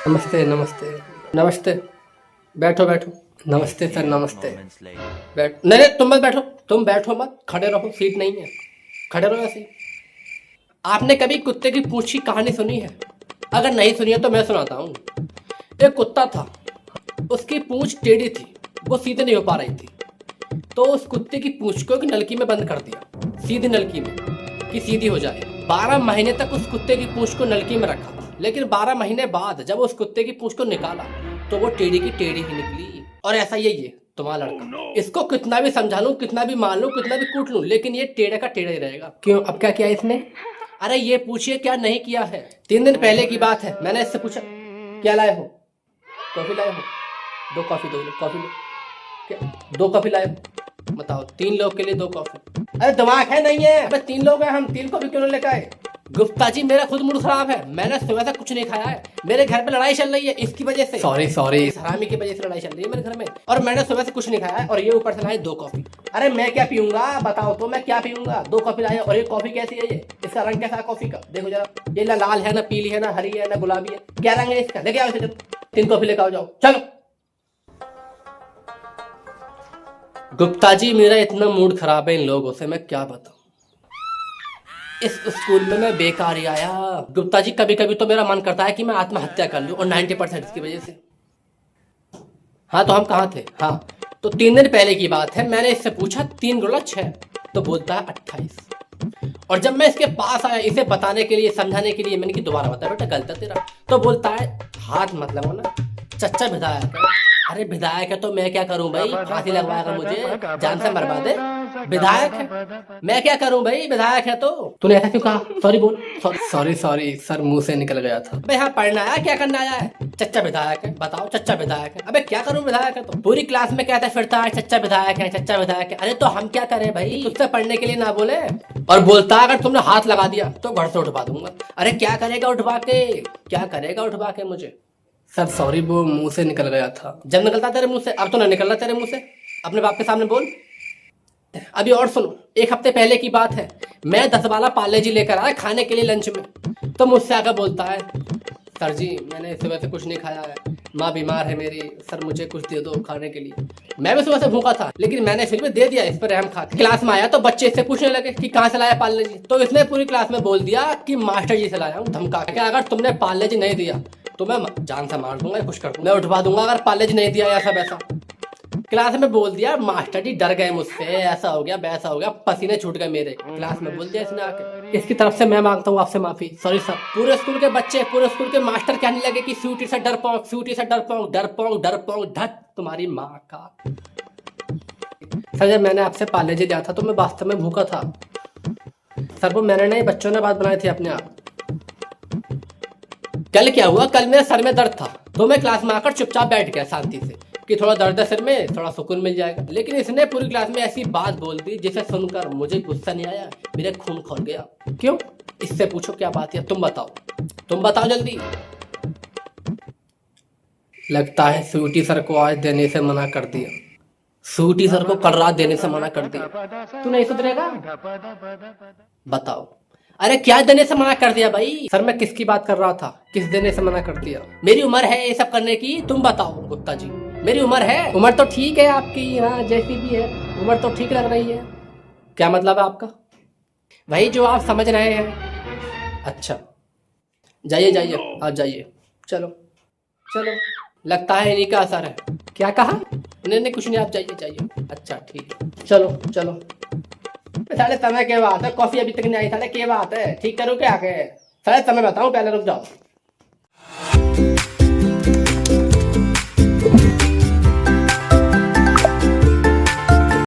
नमस्ते नमस्ते नमस्ते। बैठो बैठो। नमस्ते सर नमस्ते। बैठ नहीं नहीं, तुम मत बैठो। तुम बैठो मत, खड़े रहो, सीट नहीं है। खड़े रहो ऐसे ही। आपने कभी कुत्ते की पूंछ की कहानी सुनी है? अगर नहीं सुनी है तो मैं सुनाता हूँ। एक कुत्ता था, उसकी पूंछ टेढ़ी थी, वो सीधे नहीं हो पा रही थी। तो उस कुत्ते की पूंछ को एक नलकी में बंद कर दिया, सीधी नलकी में, कि सीधी हो जाए। 12 महीने तक उस कुत्ते की पूंछ को नलकी में रखा, लेकिन 12 महीने बाद जब उस कुत्ते की पूंछ को निकाला तो वो टेढ़ी की टेढ़ी ही निकली। और ऐसा यही है तुम्हारा लड़का। इसको कितना भी समझा लूं, कितना भी मान लूं, कितना भी कूट लूं, लेकिन ये टेढ़े का टेढ़ा ही रहेगा। क्यों, अब क्या किया इसने? अरे ये पूछिए क्या नहीं किया है। 3 दिन पहले की बात है, मैंने इससे पूछा क्या लाए हो? कॉफी लाए हो? 2 कॉफी दो, कॉफी लो। क्या 2 कॉफी लाए हो? बताओ, 3 लोग के लिए 2 कॉफी। अरे दिमाग है नहीं है? अबे 3 लोग हैं हम, 3 कॉफी क्यों लेकर आए? गुप्ता जी मेरा खुद मूड खराब है, मैंने सुबह से कुछ नहीं खाया है। मेरे घर पे लड़ाई चल रही है इसकी वजह से। सॉरी सॉरी, इस हरामी की वजह से लड़ाई चल रही है मेरे घर में, और मैंने सुबह से कुछ नहीं खाया है, और ये ऊपर से लाए 2 कॉफी। अरे मैं क्या पीऊंगा बताओ तो, मैं क्या पीऊंगा? 2 कॉफी लाए, और ये कॉफी कैसी है? ये इसका रंग कैसा है कॉफी का? देखो जरा, ये ना लाल है, ना पीली है, ना हरी है, ना गुलाबी है। क्या रंग है इसका? लेके आओ इसे, 3 कॉफी लेकर आओ, जाओ चलो। गुप्ता जी मेरा इतना मूड खराब है इन लोगों से, मैं क्या बताऊं। इस स्कूल में मैं बेकार ही आया। गुप्ता जी कभी कभी तो मेरा मन करता है कि मैं आत्महत्या कर लूं, और 90% इसकी वजह से। हाँ तो हम कहाँ थे? हाँ तो 3 दिन पहले की बात है, मैंने इससे पूछा 3 गुणा 6, तो बोलता है 28। और जब मैं इसके पास आया इसे बताने के लिए, समझाने के लिए, मैंने कि दोबारा बता बेटा गलत है तेरा, तो बोलता है हाथ मत लगाओ ना, चच्चा विधायक है। अरे विधायक है तो मैं क्या करूं भाई? फांसी लगवाएगा मुझे, जान से मरवा दे। विधायक है, मैं क्या करूं भाई? विधायक है तो। तूने ऐसा क्यों कहा? सॉरी बोल। सॉरी सॉरी सॉरी सर, मुंह से निकल गया था। भाई यहाँ पढ़ना आया, क्या करना आया है? चच्चा विधायक है, बताओ चच्चा विधायक है। अबे क्या करूं विधायक है तो? पूरी क्लास में कहता फिरता है चच्चा विधायक है, चच्चा विधायक है। अरे तो हम क्या करें भाई? तुझसे पढ़ने के लिए ना बोले? और बोलता अगर तुमने हाथ लगा दिया तो घर से उठवा दूंगा। अरे क्या करेगा उठवा के? क्या करेगा उठवा के मुझे? सर सॉरी, वो मुंह से निकल गया था। जब निकलता तेरे मुंह से, अब तो ना निकल रहा तेरे मुंह से। अपने बाप के सामने बोल। अभी और सुनो, 1 हफ्ते पहले की बात है, मैं 10 वाला पार्ले जी लेकर आया खाने के लिए लंच में। तो मुझसे आकर बोलता है सर जी मैंने सुबह से कुछ नहीं खाया है, माँ बीमार है मेरी, सर मुझे कुछ दे दो खाने के लिए। मैं भी सुबह से भूखा था, लेकिन मैंने फिर भी दे दिया इस पर रहम खा के। क्लास में आया तो बच्चे इससे पूछने लगे कि कहाँ से लाया पार्ले जी। तो इसने पूरी क्लास में बोल दिया कि मास्टर जी से लाया हूँ, धमका के। अगर तुमने पार्ले जी नहीं दिया तो मैं जान से मार दूंगा, कुछ कर दूंगा, मैं उठवा दूंगा अगर पार्ले जी नहीं दिया ऐसा वैसा। क्लास में बोल दिया, मास्टर जी डर गए मुझसे, ऐसा हो गया वैसा हो गया, पसीने छूट गए मेरे। क्लास में बोल दिया इसने आके। इसकी तरफ से मैं मांगता हूँ आपसे माफी, सॉरी सर। पूरे स्कूल के बच्चे, पूरे स्कूल के मास्टर कहने लगे कि स्वीटी से डरपोक, स्वीटी से डरपोक, डरपोक डरपोक धत तुम्हारी माँ का। सर जब मैंने आपसे पार्ले जी लिया था तो मैं वास्तव में भूखा था सर, वो मैंने नहीं, बच्चों ने बात बनाई थी अपने आप। कल क्या हुआ, कल मेरे सर में दर्द था तो मैं क्लास में आकर चुपचाप बैठ गया शांति से कि थोड़ा दर्द है सिर में, थोड़ा सुकून मिल जाएगा। लेकिन इसने पूरी क्लास में ऐसी बात बोल दी जिसे सुनकर मुझे गुस्सा नहीं आया, मेरे खून खौल गया। क्यों? इससे पूछो क्या बात है, तुम बताओ, तुम बताओ जल्दी। लगता है स्वीटी सर को आज देने से मना कर दिया, स्वीटी सर को कल रात देने से मना कर दिया। तू नहीं सुधरेगा? बताओ। अरे क्या देने से मना कर दिया भाई? सर मैं किसकी बात कर रहा था, किस देने से मना कर दिया? मेरी उम्र है ये सब करने की, तुम बताओ गुप्ता जी। मेरी उम्र है? उम्र तो ठीक है आपकी, हाँ जैसी भी है उम्र तो ठीक लग रही है। क्या मतलब है आपका? वही जो आप समझ रहे हैं। अच्छा जाइए जाइए, आप जाइए, चलो चलो। लगता है इन्हीं का असर है। क्या कहा? नहीं नहीं कुछ नहीं, आप जाइए जाइए। अच्छा ठीक है, चलो चलो। साले समय के बात है, कॉफी अभी तक नहीं आई, साले क्या बात है? ठीक करो क्या आगे? साले समय बताऊं पहले, रुक जाओ।